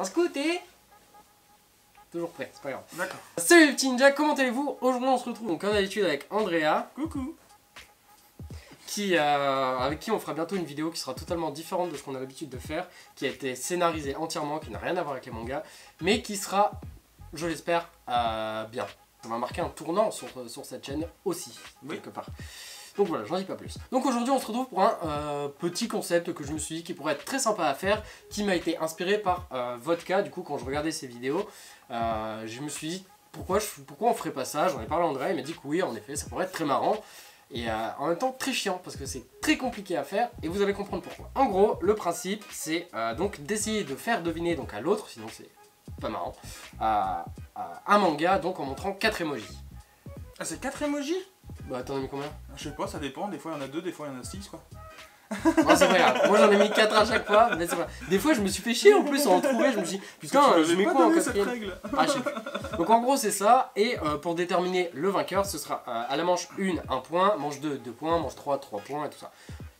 Un scout et... Toujours prêt, c'est pas grave. D'accord. Salut les petits ninjas, comment allez-vous? Aujourd'hui on se retrouve donc, comme d'habitude avec Andrea. Coucou. Avec qui on fera bientôt une vidéo qui sera totalement différente de ce qu'on a l'habitude de faire, qui a été scénarisée entièrement, qui n'a rien à voir avec les mangas, mais qui sera, je l'espère, bien. Ça va marquer un tournant sur cette chaîne aussi, quelque part. Donc voilà, j'en dis pas plus. Donc aujourd'hui on se retrouve pour un petit concept que je me suis dit qui pourrait être très sympa à faire, qui m'a été inspiré par Vodka. Du coup quand je regardais ses vidéos, je me suis dit pourquoi on ferait pas ça. J'en ai parlé à André, il m'a dit que oui, en effet ça pourrait être très marrant. Et en même temps très chiant parce que c'est très compliqué à faire et vous allez comprendre pourquoi. En gros, le principe c'est donc d'essayer de faire deviner donc à l'autre, sinon c'est pas marrant, un manga donc en montrant 4 emojis. Ah, c'est 4 emojis? Bah t'en as mis combien? Je sais pas, ça dépend, des fois il y en a 2, des fois il y en a 6 quoi. Non, c'est pas grave, moi j'en ai mis 4 à chaque fois, mais c'est pas... Des fois je me suis fait chier en plus à en trouver, je me suis dit putain je mets quoi en quatrième? Ah, je sais pas. Donc en gros c'est ça, et pour déterminer le vainqueur, ce sera à la manche 1, 1 point, manche 2, 2 points, manche 3, 3 points et tout ça.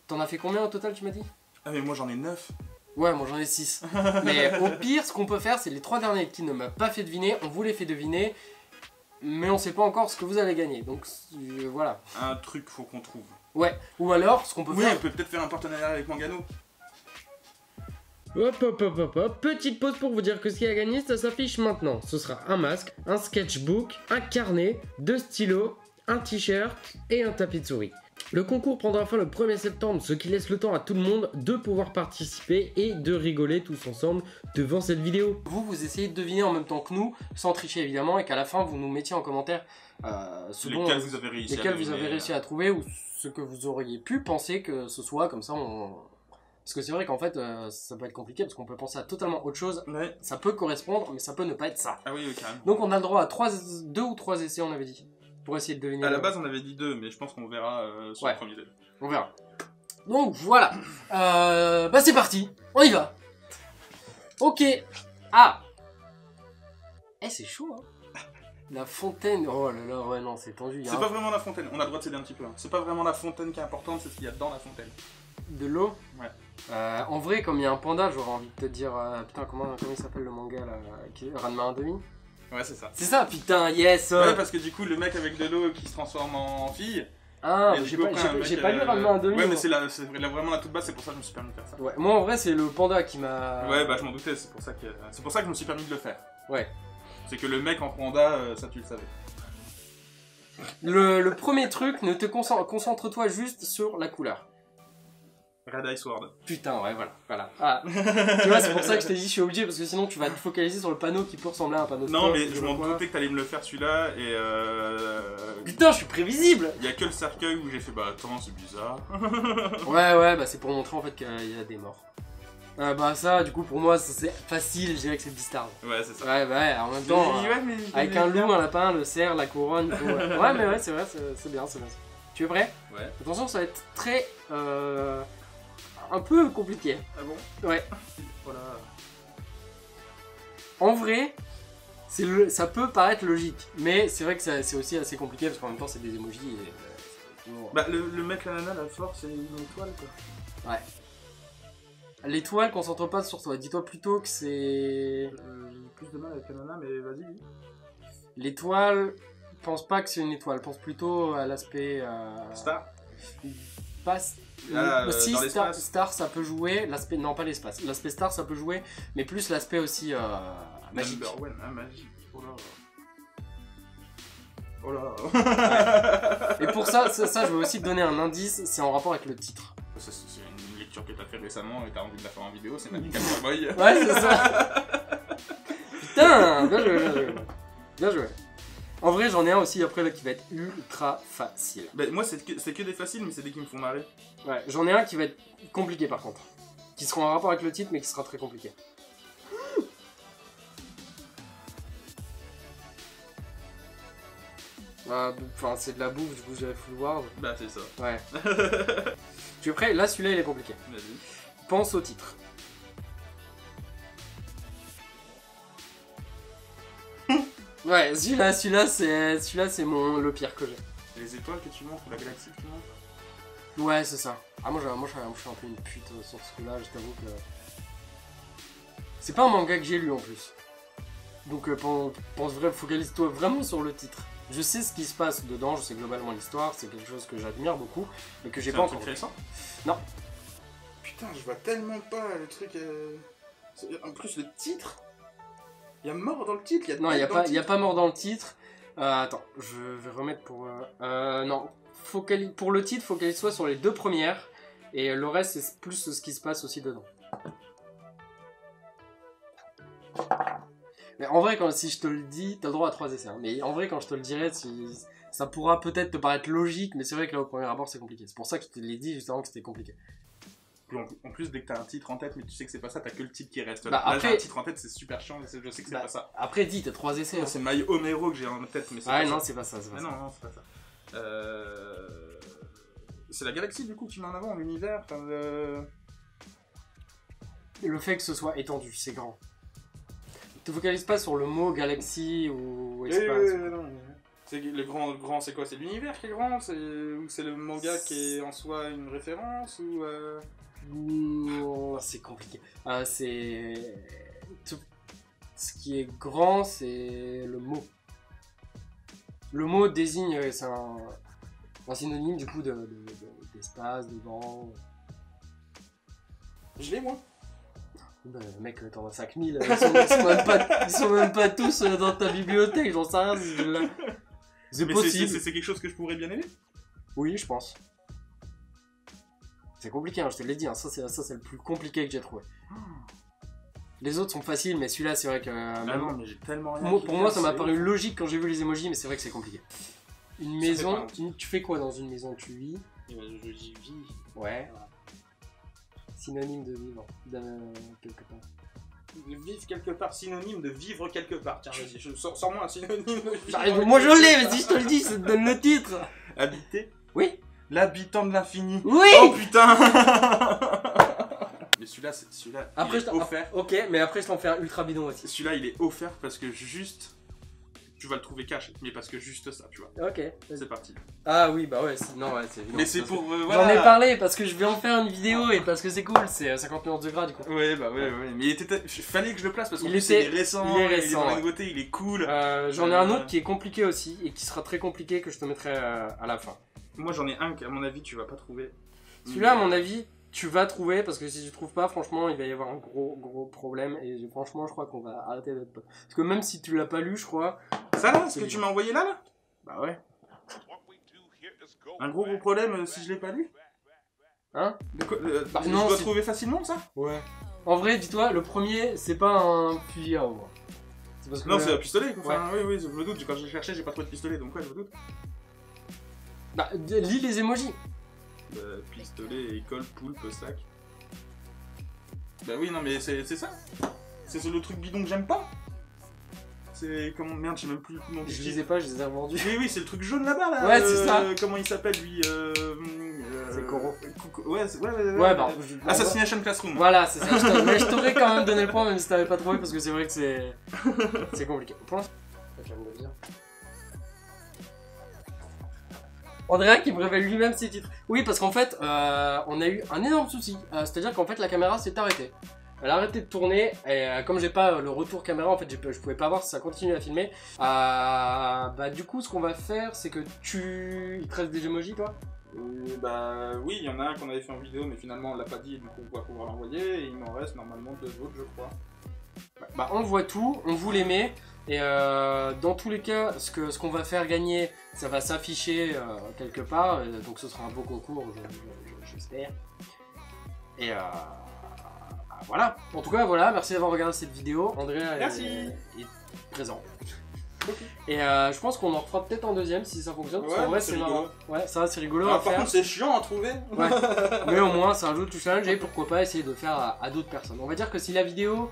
T'en as fait combien au total tu m'as dit? Ah mais moi j'en ai 9. Ouais, moi j'en ai 6. Mais au pire, ce qu'on peut faire, c'est les 3 derniers qui ne m'a pas fait deviner, on vous les fait deviner, mais on sait pas encore ce que vous allez gagner, donc voilà. Un truc faut qu'on trouve. Ouais, ou alors ce qu'on peut faire... Oui, on peut peut-être faire un partenariat avec Mangano. Hop hop hop hop hop, petite pause pour vous dire que ce qui a gagné, ça s'affiche maintenant. Ce sera un masque, un sketchbook, un carnet, 2 stylos, un t-shirt et un tapis de souris. Le concours prendra fin le 1er septembre, ce qui laisse le temps à tout le monde de pouvoir participer et de rigoler tous ensemble devant cette vidéo. Vous essayez de deviner en même temps que nous, sans tricher évidemment, et qu'à la fin vous nous mettiez en commentaire lesquels vous avez réussi à trouver ou ce que vous auriez pu penser que ce soit, comme ça on... Parce que c'est vrai qu'en fait ça peut être compliqué parce qu'on peut penser à totalement autre chose, ça peut correspondre mais ça peut ne pas être ça. Ah oui, carrément. Donc on a le droit à 2 ou 3 essais on avait dit. Pour essayer de deviner. À la base, on avait dit 2, mais je pense qu'on verra sur le premier. On verra. Donc voilà. Bah c'est parti. On y va. Ok. Ah. Eh c'est chaud hein. La fontaine. Oh là là, ouais non, c'est tendu. C'est pas vraiment la fontaine. On a le droit de céder un petit peu. Hein. C'est pas vraiment la fontaine qui est importante, c'est ce qu'il y a dans la fontaine. De l'eau. Ouais. En vrai, comme il y a un panda, j'aurais envie de te dire. Putain, comment il s'appelle le manga là Ranma 1,5. Ouais, c'est ça. C'est ça, putain, yes. Ouais, parce que du coup, le mec avec de l'eau qui se transforme en fille. Ah, j'ai pas lu Ranma 1,5. Ouais, mais c'est vraiment la toute base, c'est pour ça que je me suis permis de faire ça. Ouais, moi en vrai, c'est le panda qui m'a. Ouais, bah je m'en doutais, c'est pour ça que je me suis permis de le faire. Ouais. C'est que le mec en panda, ça tu le savais. Le premier truc, ne te concentre-toi juste sur la couleur. Red Ice Sword. Putain, ouais, voilà. Ah. Tu vois, c'est pour ça que je t'ai dit, je suis obligé, parce que sinon tu vas te focaliser sur le panneau qui peut ressembler à un panneau de Non, mais je m'en doutais que t'allais me le faire celui-là, et Putain, je suis prévisible. Il y a que le cercueil où j'ai fait, bah attends, c'est bizarre. Ouais, bah c'est pour montrer en fait qu'il y a des morts. Bah ça, du coup, pour moi, c'est facile, je dirais que c'est Beastars. Ouais, c'est ça. Ouais, en même temps, avec un loup, un lapin, le cerf, la couronne, tout, ouais, mais ouais, c'est vrai, c'est bien. Tu es prêt? Ouais. Attention, ça va être très... un peu compliqué. Ah bon? Ouais. Voilà. En vrai, ça peut paraître logique, mais c'est vrai que c'est aussi assez compliqué parce qu'en même temps c'est des emojis et... Bah le mec la nana, la force, c'est une étoile quoi. Ouais. L'étoile, concentre pas sur toi, dis-toi plutôt que c'est... Plus de mal avec la nana, mais vas-y. L'étoile, pense pas que c'est une étoile, pense plutôt à l'aspect... Star? Pas... si, dans star ça peut jouer, l'aspect... Non, pas l'espace. L'aspect star ça peut jouer, mais plus l'aspect aussi magique. Number one, hein, magique. Oh là. Oh là. Ouais. Et pour ça, je vais aussi te donner un indice, c'est en rapport avec le titre. C'est une lecture que t'as fait récemment et t'as envie de la faire en vidéo, c'est Magical Boy. Ouais, c'est ça. Putain, bien joué. En vrai, j'en ai un aussi après là qui va être ultra facile. Bah, moi, c'est que des faciles, mais c'est des qui me font marrer. Ouais, j'en ai un qui va être compliqué par contre. Qui sera en rapport avec le titre, mais qui sera très compliqué. Enfin, c'est de la bouffe, du coup j'avais full ward. Bah, c'est ça. Ouais. Tu es prêt? Là, celui-là, il est compliqué. Vas-y. Pense au titre. Ouais, celui-là, c'est le pire que j'ai. Les étoiles que tu montres, ou la galaxie que tu montres? Ouais, c'est ça. Ah, moi, je suis un peu une pute sur ce coup-là, je t'avoue que... C'est pas un manga que j'ai lu en plus. Donc focalise-toi vraiment sur le titre. Je sais ce qui se passe dedans, je sais globalement l'histoire, c'est quelque chose que j'admire beaucoup, mais que j'ai pas encore. C'est récent? Non. Putain, je vois tellement pas le truc. En plus, le titre. Il y a mort dans le titre. Non, il y a pas mort dans le titre. Attends, je vais remettre pour. Non, pour le titre, focalise-toi sur les 2 premières, et le reste, c'est plus ce qui se passe aussi dedans. Mais en vrai, si je te le dis, t'as le droit à 3 essais. Hein. Mais en vrai, quand je te le dirai, ça pourra peut-être te paraître logique, mais c'est vrai que là, au premier abord, c'est compliqué. C'est pour ça que je te l'ai dit juste avant que c'était compliqué. En plus, dès que t'as un titre en tête, mais tu sais que c'est pas ça, t'as que le titre qui reste. Bah, là, après... j'ai un titre en tête, c'est super chiant, je sais que c'est pas ça. Après, dis, t'as 3 essais. Hein. C'est My Homero que j'ai en tête, mais c'est pas ça. Non, c'est pas ça. Non, c'est pas ça. C'est la galaxie, du coup, tu mets en avant, l'univers. Le fait que ce soit étendu, c'est grand. Te focalise pas sur le mot galaxie ou espace. Non. C'est le grand, c'est quoi? C'est l'univers qui est grand? Ou c'est le manga qui est en soi une référence? C'est compliqué. Ce qui est grand, c'est le mot. Le mot désigne, c'est un synonyme du coup d'espace, de grand. Je l'ai, moi. Bah, mec, t'en as 5000, ils sont même pas tous dans ta bibliothèque, j'en sais rien si je l'ai. C'est possible. C'est quelque chose que je pourrais bien aimer? Oui, je pense. C'est compliqué, hein, je te l'ai dit, hein, ça c'est le plus compliqué que j'ai trouvé. Les autres sont faciles, mais celui-là c'est vrai que... non, mais j'ai tellement rien. Pour moi ça m'a paru logique quand j'ai vu les emojis, mais c'est vrai que c'est compliqué. Une maison, tu fais quoi dans une maison? Tu vis? Je dis vis. Ouais. Synonyme de vivre, quelque part. Vivre quelque part, synonyme de vivre quelque part. Tiens, vas-y, sors-moi un synonyme de vivre. Moi je l'ai, mais si je te le dis, ça te donne le titre. Habiter? Oui. L'habitant de l'infini. Oui. Oh putain. Mais celui-là, après, il est offert. Ok, mais après je t'en fais un ultra bidon aussi. Celui-là, il est offert parce que juste... Tu vas le trouver cash, mais parce que juste ça, tu vois. Ok. C'est parti. Ah oui, bah ouais, c'est évident. Mais c'est pour... J'en ai parlé parce que je vais en faire une vidéo et parce que c'est cool, c'est 50 nuances de gras du coup. Ouais, bah ouais. Mais il fallait que je le place parce qu'il il est récent, il est dans la nouveauté, il est cool. J'en ai un autre qui est compliqué aussi et qui sera très compliqué que je te mettrai à la fin. Moi j'en ai un qu'à mon avis tu vas pas trouver. Celui-là à mon avis tu vas trouver parce que si tu trouves pas franchement il va y avoir un gros problème et franchement je crois qu'on va arrêter d'être potes. Parce que même si tu l'as pas lu je crois... Ça là, ce que tu m'as envoyé là? Bah ouais. Un gros problème si je l'ai pas lu? Hein? Je dois trouver facilement ça? Ouais. En vrai dis-toi le premier c'est pas un fusil à eau. Non c'est un pistolet quoi. Enfin, oui je me doute, quand j'ai cherché j'ai pas trouvé de pistolet donc ouais je me doute. Bah lis les emojis. Pistolet, école, poulpe, sac. Bah oui, non, mais c'est ça. C'est le truc bidon que j'aime pas. C'est comment... Merde, j'ai même plus le nom du Je les ai pas, je les ai revendus. Oui, c'est le truc jaune là-bas, là. Ouais, c'est ça. Comment il s'appelle, lui C'est Koro. Ouais, bah... Assassination Classroom. Voilà, c'est ça. Mais je t'aurais quand même donné le point, même si t'avais pas trouvé, parce que c'est vrai que c'est compliqué. Pour l'instant, j'aime le dire. Andrea qui me révèle lui-même ses titres. Oui, parce qu'en fait, on a eu un énorme souci. C'est-à-dire qu'en fait, la caméra s'est arrêtée. Elle a arrêté de tourner, et comme j'ai pas le retour caméra, en fait, je pouvais pas voir si ça continue à filmer. Bah, du coup, ce qu'on va faire, c'est que il te reste des emojis, toi? Bah oui, il y en a un qu'on avait fait en vidéo, mais finalement on l'a pas dit, donc on va pouvoir l'envoyer, et il m'en reste normalement 2 autres, je crois. Bah, on voit tout, on vous les met. Et dans tous les cas, ce qu'on va faire gagner, ça va s'afficher quelque part, donc ce sera un beau concours, j'espère. Et voilà. En tout cas, voilà, merci d'avoir regardé cette vidéo. André est présent. Okay. Et je pense qu'on en refera peut-être en deuxième si ça fonctionne. Parce qu'en vrai, c'est marrant. Ouais, ça c'est rigolo. Alors, par contre, c'est chiant à trouver. Ouais. Mais au moins, ça rajoute du challenge et pourquoi pas essayer de faire à d'autres personnes. On va dire que si la vidéo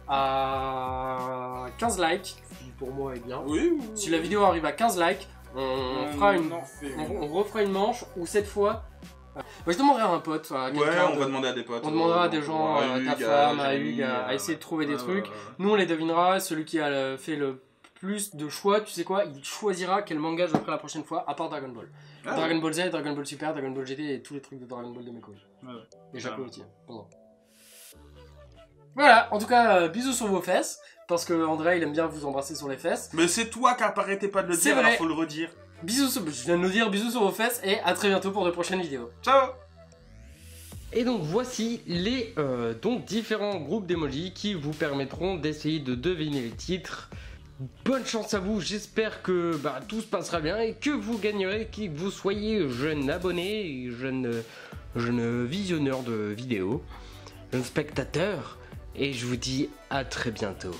à 15 likes, qui pour moi est bien. Oui. Si la vidéo arrive à 15 likes, on refera une manche où cette fois. Moi je demanderai à un pote. À on va demander à des potes. On demandera à des gens, à ta femme, à Hugues, à essayer de trouver des trucs. Nous on les devinera. Celui qui a fait le plus de choix, tu sais quoi, il choisira quel manga je ferai la prochaine fois, à part Dragon Ball. Dragon Ball Z, Dragon Ball Super, Dragon Ball GT et tous les trucs de Dragon Ball de mes collègues. Et Jaco aussi. Pardon. Voilà, en tout cas, bisous sur vos fesses. Parce que André, il aime bien vous embrasser sur les fesses. Mais c'est toi qui arrêtais pas de le C'est dire, vrai. alors faut le redire. Bisous sur... Je viens de nous dire bisous sur vos fesses et à très bientôt pour de prochaines vidéos. Ciao. Et donc voici les différents groupes d'emojis qui vous permettront d'essayer de deviner les titres. Bonne chance à vous, j'espère que tout se passera bien et que vous gagnerez, qui que vous soyez jeune abonné, jeune visionneur de vidéos, jeune spectateur. Et je vous dis à très bientôt.